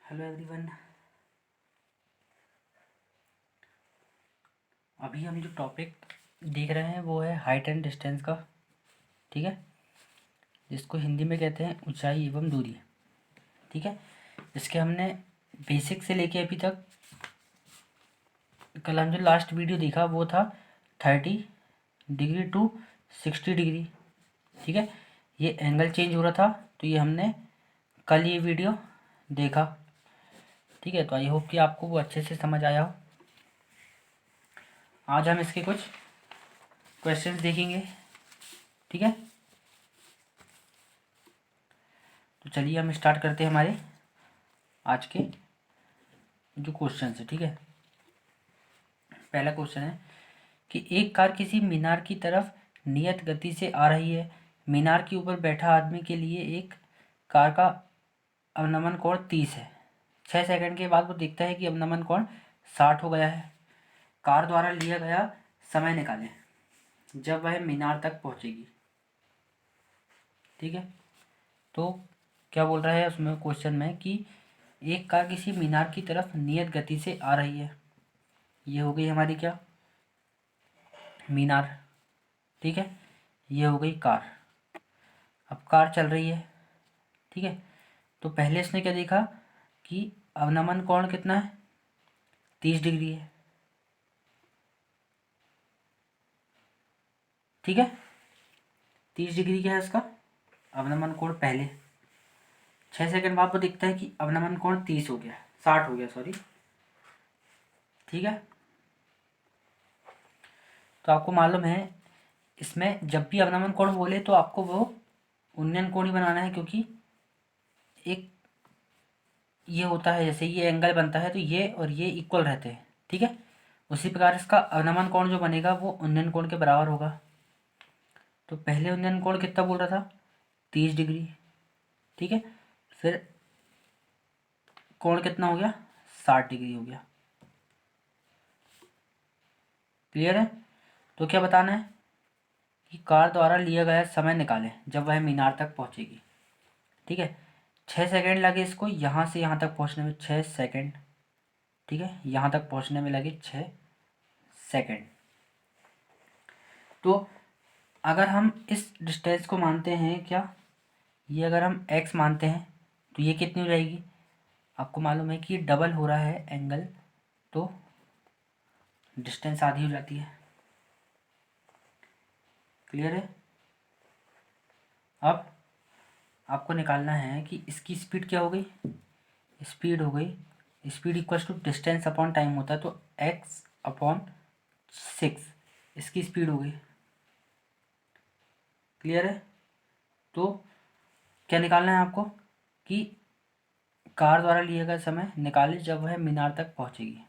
Hello everyone. अभी हम जो टॉपिक देख रहे हैं वो है हाइट एंड डिस्टेंस का। ठीक है, जिसको हिंदी में कहते हैं ऊंचाई एवं दूरी। ठीक है, इसके हमने बेसिक से लेके अभी तक कल हम जो लास्ट वीडियो देखा वो था 30 डिग्री टू 60 डिग्री। ठीक है, ये एंगल चेंज हो रहा था, तो ये हमने कल ये वीडियो देखा। ठीक है, तो आई होप कि आपको वो अच्छे से समझ आया हो। आज हम इसके कुछ क्वेश्चंस देखेंगे। ठीक है, तो चलिए हम स्टार्ट करते हैं हमारे आज के जो क्वेश्चन है। ठीक है, पहला क्वेश्चन है कि एक कार किसी मीनार की तरफ नियत गति से आ रही है। मीनार के ऊपर बैठा आदमी के लिए एक कार का अवनमन कोण 30 है। 6 सेकंड के बाद वो देखता है कि अवनमन कोण 60 हो गया है। कार द्वारा लिया गया समय निकालें जब वह मीनार तक पहुंचेगी। ठीक है, तो क्या बोल रहा है उसमें क्वेश्चन में कि एक कार किसी मीनार की तरफ नियत गति से आ रही है। ये हो गई हमारी क्या, मीनार। ठीक है, ये हो गई कार। अब कार चल रही है। ठीक है, तो पहले इसने क्या देखा कि अवनमन कोण कितना है, 30 डिग्री है। ठीक है, 30 डिग्री क्या है इसका अवनमन कोण पहले। 6 सेकंड बाद वो दिखता है कि अवनमन कोण 30 हो गया, 60 हो गया, सॉरी। ठीक है, तो आपको मालूम है इसमें जब भी अवनमन कोण बोले तो आपको वो उन्नयन कोण ही बनाना है, क्योंकि एक ये होता है, जैसे ये एंगल बनता है तो ये और ये इक्वल रहते हैं। ठीक है, उसी प्रकार इसका अवनमन कोण जो बनेगा वो उन्नयन कोण के बराबर होगा। तो पहले उन्नयन कोण कितना बोल रहा था, 30 डिग्री। ठीक है, फिर कोण कितना हो गया, 60 डिग्री हो गया। क्लियर है, तो क्या बताना है कि कार द्वारा लिया गया समय निकालें जब वह मीनार तक पहुंचेगी। ठीक है, 6 सेकंड लगे इसको यहाँ से यहाँ तक पहुँचने में, 6 सेकंड। ठीक है, यहाँ तक पहुँचने में लगे 6 सेकंड। तो अगर हम इस डिस्टेंस को मानते हैं क्या, ये अगर हम x मानते हैं तो ये कितनी हो जाएगी, आपको मालूम है कि ये डबल हो रहा है एंगल, तो डिस्टेंस आधी हो जाती है। क्लियर है, अब आपको निकालना है कि इसकी स्पीड क्या हो गई, स्पीड हो गई, speed equals to distance upon time होता है, तो x/6 इसकी स्पीड हो गई। क्लियर है, तो क्या निकालना है आपको कि कार द्वारा लिया गया समय निकाले जब वह मीनार तक पहुंचेगी।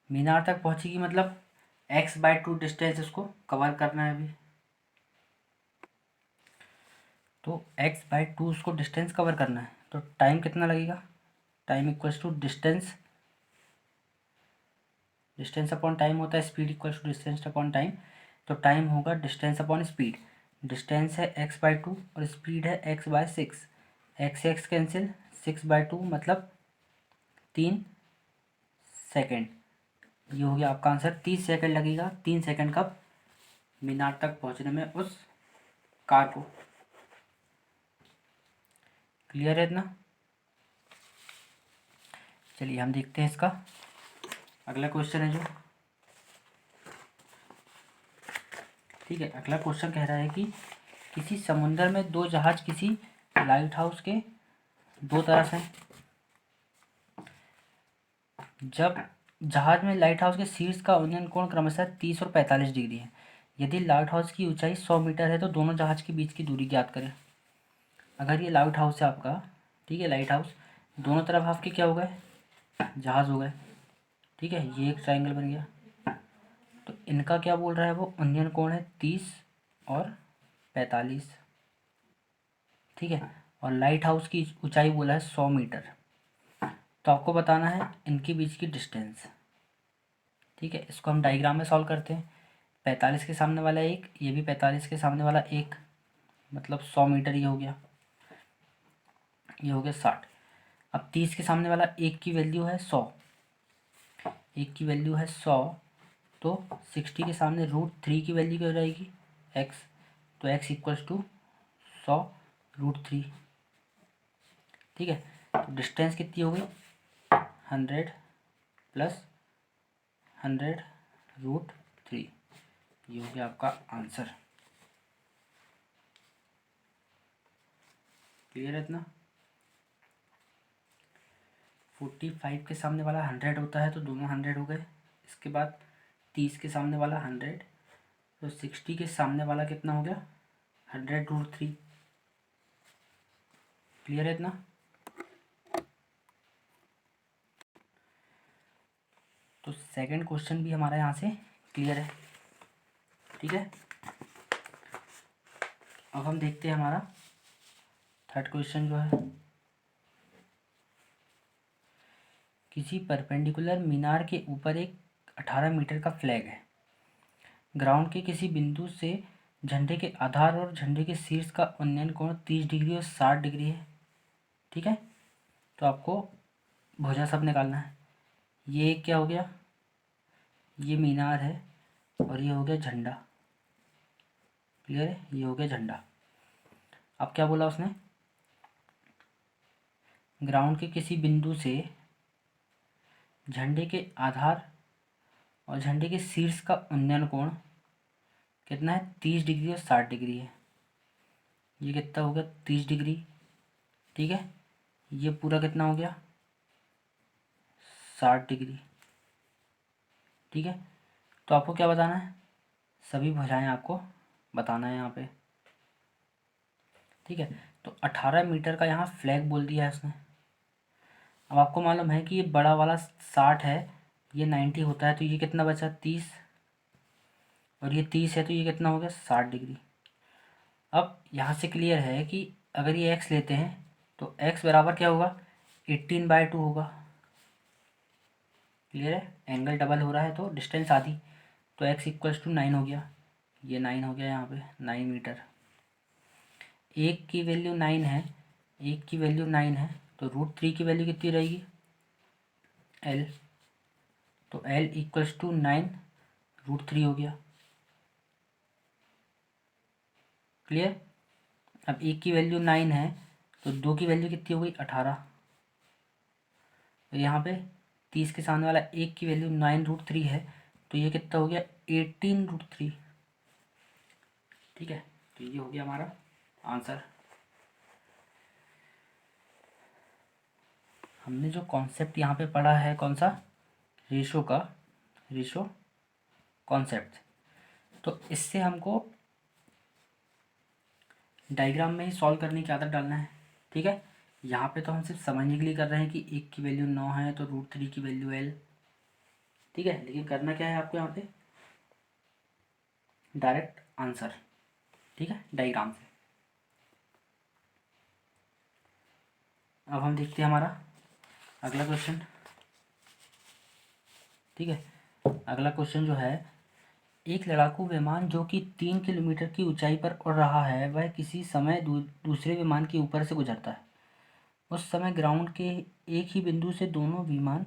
मीनार तक पहुंचेगी मतलब x/2 डिस्टेंस उसको कवर करना है अभी, तो x/2 उसको डिस्टेंस कवर करना है, तो टाइम कितना लगेगा, time equals to distance, distance upon time होता है, speed equals to distance upon time, तो टाइम होगा डिस्टेंस अपॉन स्पीड। डिस्टेंस है x/2 और स्पीड है x/6, x से x कैंसिल, 6/2 मतलब 3 सेकेंड। ये हो गया आपका आंसर, 30 सेकेंड लगेगा। 3 सेकेंड कब, मीनार तक पहुंचने में उस कार को। क्लियर है इतना, चलिए हम देखते हैं इसका अगला क्वेश्चन है जो। ठीक है, अगला क्वेश्चन कह रहा है कि किसी समुद्र में दो जहाज किसी लाइट हाउस के दो तरफ हैं। जब जहाज में लाइट हाउस के शीर्ष का उन्नयन कोण क्रमशः 30 और 45 डिग्री है। यदि लाइट हाउस की ऊंचाई 100 मीटर है तो दोनों जहाज के बीच की दूरी ज्ञात करें। अगर ये लाइट हाउस है आपका, ठीक है, लाइट हाउस, दोनों तरफ आपके क्या हो गए, जहाज हो गए। ठीक है, ये एक ट्रायंगल बन गया, तो इनका क्या बोल रहा है वो उन्नयन कोण है 30 और 45। ठीक है, और लाइट हाउस की ऊंचाई बोला है 100 मीटर, तो आपको बताना है इनके बीच की डिस्टेंस। ठीक है, इसको हम डायग्राम में सॉल्व करते हैं। 45 के सामने वाला एक, ये भी 45 के सामने वाला एक, मतलब 100 मीटर ये हो गया। ये हो गया 60। अब 30 के सामने वाला 1 की वैल्यू है 100, 1 की वैल्यू है 100, तो 60 के सामने √3 की वैल्यू क्या हो जाएगी, x, तो x इक्वल्स टू 100√3। ठीक है, तो डिस्टेंस कितनी हो गई, 100 प्लस 100√3, ये हो गया आपका आंसर। क्लियर है इतना। 45 के सामने वाला 100 होता है तो दोनों 100 हो गए। इसके बाद 30 के सामने वाला 100, तो 60 के सामने वाला कितना हो गया, 100√3। क्लियर है इतना। तो सेकंड क्वेश्चन भी हमारा यहाँ से क्लियर है। ठीक है, अब हम देखते हैं हमारा थर्ड क्वेश्चन जो है, किसी परपेंडिकुलर मीनार के ऊपर एक 18 मीटर का फ्लैग है। ग्राउंड के किसी बिंदु से झंडे के आधार और झंडे के शीर्ष का उन्नयन कोण 30 डिग्री और 60 डिग्री है। ठीक है, तो आपको भुजा सब निकालना है। ये क्या हो गया, ये मीनार है और ये हो गया झंडा। क्लियर है, ये हो गया झंडा। अब क्या बोला उसने, ग्राउंड के किसी बिंदु से झंडे के आधार और झंडे के शीर्ष का उन्नयन कोण कितना है, 30 डिग्री और 60 डिग्री है। ये कितना हो गया, 30 डिग्री। ठीक है, ये पूरा कितना हो गया, 60 डिग्री। ठीक है, तो आपको क्या बताना है, सभी भुजाएं आपको बताना है यहाँ पे। ठीक है, तो 18 मीटर का यहाँ फ्लैग बोल दिया है उसने। अब आपको मालूम है कि ये बड़ा वाला 60 है, ये 90 होता है, तो ये कितना बचा, 30, और ये 30 है तो ये कितना हो गया, 60 डिग्री। अब यहाँ से क्लियर है कि अगर ये x लेते हैं तो x बराबर क्या होगा, 18/2 होगा। क्लियर है, एंगल डबल हो रहा है तो डिस्टेंस आधी, तो x इक्वल्स टू 9 हो गया। ये 9 हो गया यहाँ पे, 9 मीटर। एक की वैल्यू 9 है, एक की वैल्यू 9 है, तो √3 की वैल्यू कितनी रहेगी, l, तो l इक्वल्स टू 9√3 हो गया। क्लियर। अब एक की वैल्यू 9 है तो दो की वैल्यू कितनी हो गई, 18। तो यहाँ पे 30 के सामने वाला एक की वैल्यू 9√3 है, तो ये कितना हो गया, 18√3। ठीक है, तो ये हो गया हमारा आंसर। हमने जो कॉन्सेप्ट यहाँ पे पढ़ा है कौन सा, रेशो का, रेशो कॉन्सेप्ट, तो इससे हमको डायग्राम में ही सॉल्व करने की आदत डालना है। ठीक है, यहाँ पे तो हम सिर्फ समझने के लिए कर रहे हैं कि एक की वैल्यू 9 है तो √3 की वैल्यू l। ठीक है, लेकिन करना क्या है आपको यहाँ पे, डायरेक्ट आंसर। ठीक है, डायग्राम से। अब हम देखते हैं हमारा अगला क्वेश्चन। ठीक है, अगला क्वेश्चन जो है, एक लड़ाकू विमान जो कि 3 किलोमीटर की ऊंचाई पर उड़ रहा है, वह किसी समय दूसरे विमान के ऊपर से गुजरता है। उस समय ग्राउंड के एक ही बिंदु से दोनों विमान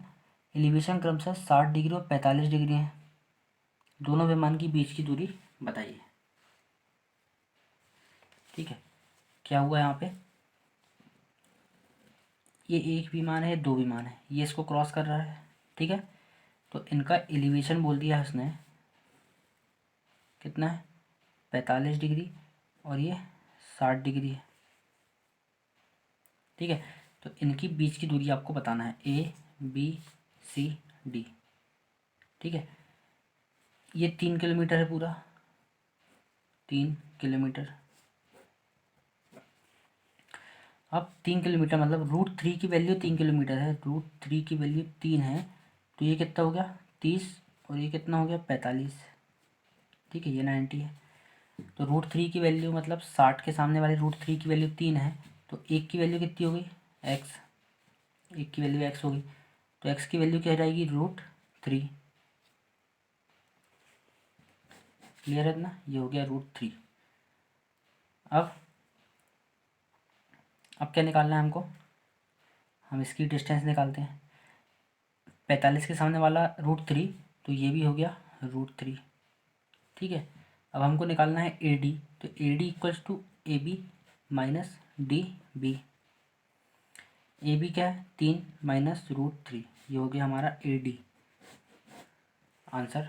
एलिवेशन क्रमशः 60 डिग्री और 45 डिग्री हैं। दोनों विमान की बीच की दूरी बताइए। ठीक है, क्या हुआ यहाँ पे, ये एक विमान है, दो विमान है, ये इसको क्रॉस कर रहा है। ठीक है, तो इनका एलिवेशन बोल दिया है उसने, कितना है, 45 डिग्री, और ये 60 डिग्री है। ठीक है, तो इनकी बीच की दूरी आपको बताना है, ABCD। ठीक है, ये 3 किलोमीटर है पूरा, 3 किलोमीटर। अब 3 किलोमीटर मतलब √3 की वैल्यू 3 किलोमीटर है, √3 की वैल्यू 3 है, तो ये कितना हो गया, 30, और ये कितना हो गया, 45। ठीक है, ये 90 है, तो √3 की वैल्यू मतलब 60 के सामने वाले √3 की वैल्यू 3 है, तो एक की वैल्यू कितनी हो गई, x, एक की वैल्यू x हो गई, तो x की वैल्यू क्या हो जाएगी, √3। क्लियर है ना, ये हो गया √3। अब क्या निकालना है हमको, हम इसकी डिस्टेंस निकालते हैं। 45 के सामने वाला √3, तो ये भी हो गया √3। ठीक है, अब हमको निकालना है ए डी, तो A D equals to A B minus D B. A B क्या है 3 माइनस √3, ये हो गया हमारा ए डी आंसर।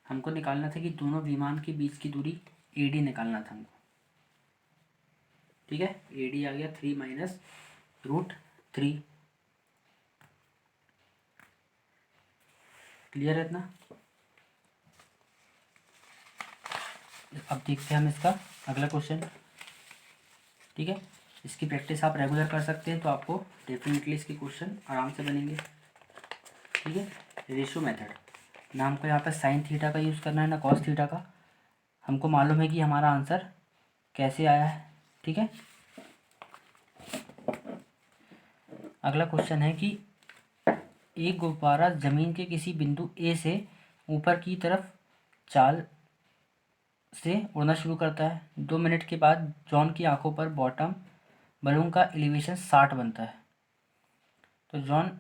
हमको निकालना था कि दोनों विमान के बीच की दूरी ए डी निकालना था हमको। ठीक है, ए डी आ गया 3 माइनस √3। क्लियर है इतना? अब देखते हैं हम इसका अगला क्वेश्चन। ठीक है, इसकी प्रैक्टिस आप रेगुलर कर सकते हैं तो आपको डेफिनेटली इसके क्वेश्चन आराम से बनेंगे। ठीक है, रेशो मेथड, ना हमको यहाँ पर साइन थीटा का यूज़ करना है ना कॉस थीटा का। हमको मालूम है कि हमारा आंसर कैसे आया है। ठीक है, अगला क्वेश्चन है कि एक गुब्बारा ज़मीन के किसी बिंदु ए से ऊपर की तरफ चाल से उड़ना शुरू करता है। 2 मिनट के बाद जॉन की आंखों पर बॉटम बलून का एलिवेशन 60 बनता है। तो जॉन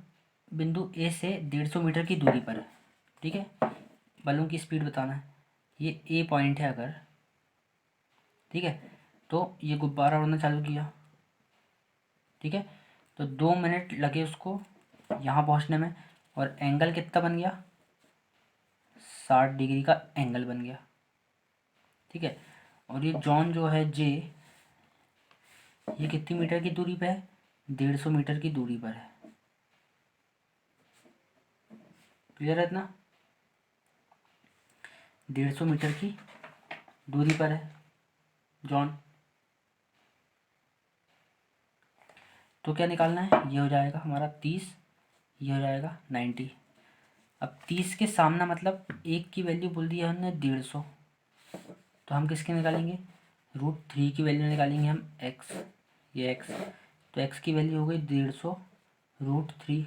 बिंदु ए से 150 मीटर की दूरी पर है। ठीक है, बलून की स्पीड बताना है। ये ए पॉइंट है अगर, ठीक है, तो ये गुब्बारा उड़ना चालू किया। ठीक है, तो 2 मिनट लगे उसको यहाँ पहुँचने में, और एंगल कितना बन गया 60 डिग्री का एंगल बन गया। ठीक है, और ये जॉन जो है जे, ये कितनी मीटर की दूरी पे है 150 मीटर की दूरी पर है। क्लियर है इतना? 150 मीटर की दूरी पर है जॉन। तो क्या निकालना है, ये हो जाएगा हमारा 30, ये हो जाएगा 90। अब 30 के सामना मतलब एक की वैल्यू बोल दी है हमने 150, तो हम किसके निकालेंगे √3 की वैल्यू निकालेंगे हम x, ये x, तो x की वैल्यू हो गई 150 √3।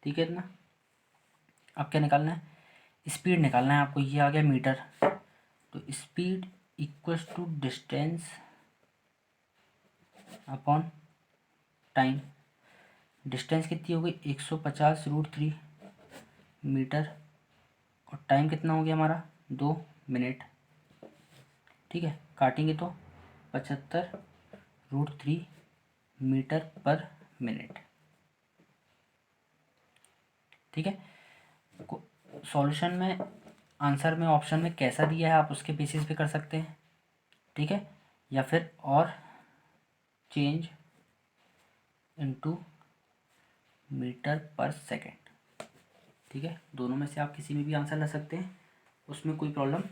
ठीक है इतना? अब क्या निकालना है, स्पीड निकालना है आपको। ये आ गया मीटर, तो speed equals to distance upon time. Distance कितनी हो गई 150 √3 मीटर, और टाइम कितना हो गया हमारा 2 मिनट। ठीक है, काटेंगे तो 75 √3 मीटर पर मिनट। ठीक है, सॉल्यूशन में आंसर में ऑप्शन में कैसा दिया है आप उसके बेसिस पे कर सकते हैं। ठीक है, या फिर और चेंज इनटू मीटर पर सेकेंड। ठीक है, दोनों में से आप किसी में भी आंसर ला सकते हैं, उसमें कोई प्रॉब्लम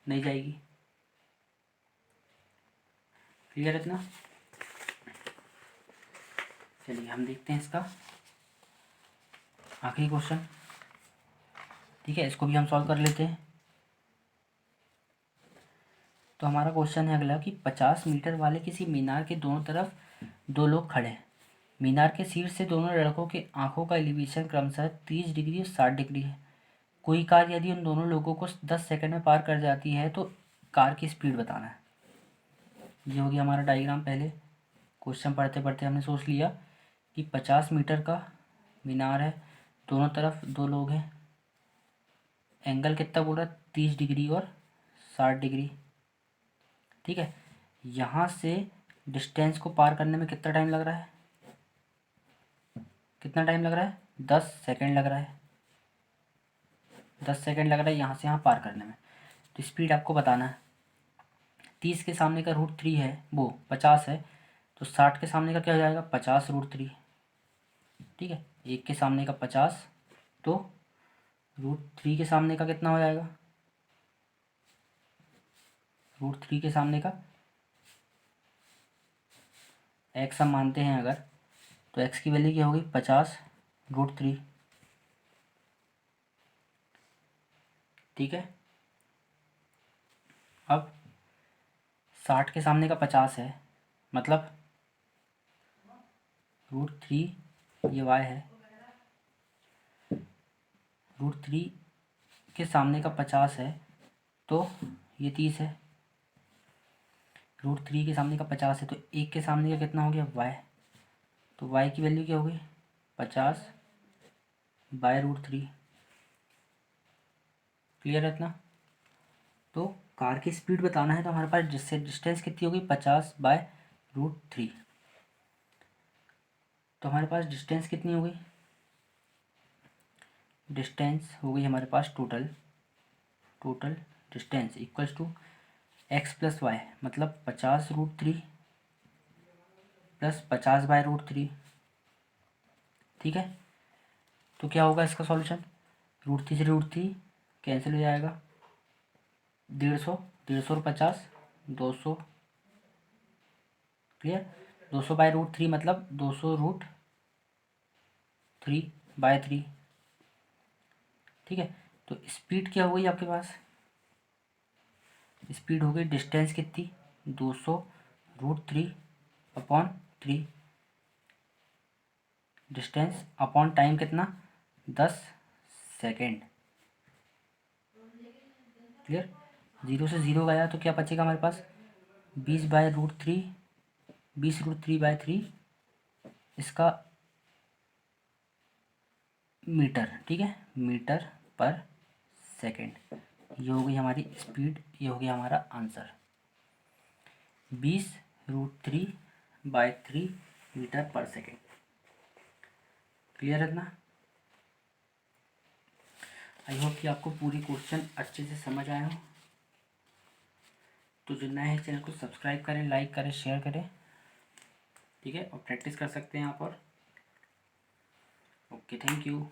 नहीं जाएगी। क्लियर है इतना? चलिए हम देखते हैं इसका आखिरी क्वेश्चन। ठीक है, इसको भी हम सॉल्व कर लेते हैं। तो हमारा क्वेश्चन है अगला कि 50 मीटर वाले किसी मीनार के दोनों तरफ 2 लोग खड़े हैं। मीनार के शीर्ष से दोनों लड़कों के आंखों का एलिवेशन क्रमशः 30 डिग्री और 60 डिग्री है। कोई कार यदि उन दोनों लोगों को 10 सेकंड में पार कर जाती है तो कार की स्पीड बताना है। ये हो गया हमारा डायग्राम। पहले क्वेश्चन पढ़ते पढ़ते हमने सोच लिया कि 50 मीटर का मीनार है, दोनों तरफ 2 लोग हैं, एंगल कितना बोल रहा है 30 डिग्री और 60 डिग्री। ठीक है, यहाँ से डिस्टेंस को पार करने में कितना टाइम लग रहा है, कितना टाइम लग रहा है 10 सेकंड लग रहा है। 10 सेकंड लग रहा है यहाँ से यहाँ पार करने में। तो स्पीड आपको बताना है। 30 के सामने का √3 है, वो 50 है, तो 60 के सामने का क्या हो जाएगा 50 √3। ठीक है, 1 के सामने का 50, तो √3 के सामने का कितना हो जाएगा, √3 के सामने का x हम मानते हैं अगर, तो x की वैल्यू क्या होगी 50 √3। ठीक है, अब 60 के सामने का 50 है, मतलब √3, ये y है, √3 के सामने का 50 है, तो ये 30 है। √3 के सामने का 50 है, तो 1 के सामने का कितना हो गया y, तो y की वैल्यू क्या होगी 50/√3। क्लियर है इतना। तो कार की स्पीड बताना है तो हमारे पास जिससे डिस्टेंस कितनी होगी 50/√3। तो हमारे पास डिस्टेंस कितनी हो गई, डिस्टेंस हो गई हमारे पास total distance equals to x + y, मतलब 50√3 + 50/√3। ठीक है, तो क्या होगा इसका सॉल्यूशन, √3 से √3 कैंसिल हो जाएगा, 150, 150 और 50, 200। क्लियर, 200/√3 मतलब 200√3/3। ठीक है, तो स्पीड क्या हो गई आपके पास, स्पीड हो गई डिस्टेंस कितनी 200√3/3, डिस्टेंस अपॉन टाइम कितना 10 सेकेंड। क्लियर, 0 से 0 गया तो क्या बचेगा हमारे पास 20/√3, 20√3/3 इसका मीटर। ठीक है, मीटर पर सेकेंड, ये हो गई हमारी स्पीड, ये हो गया हमारा आंसर 20√3/3 मीटर पर सेकेंड। क्लियर है ना। आई होप कि आपको पूरी क्वेश्चन अच्छे से समझ आए हो। तो जो नए हैं चैनल को सब्सक्राइब करें, लाइक करें, शेयर करें। ठीक है, और प्रैक्टिस कर सकते हैं आप। और ओके, थैंक यू।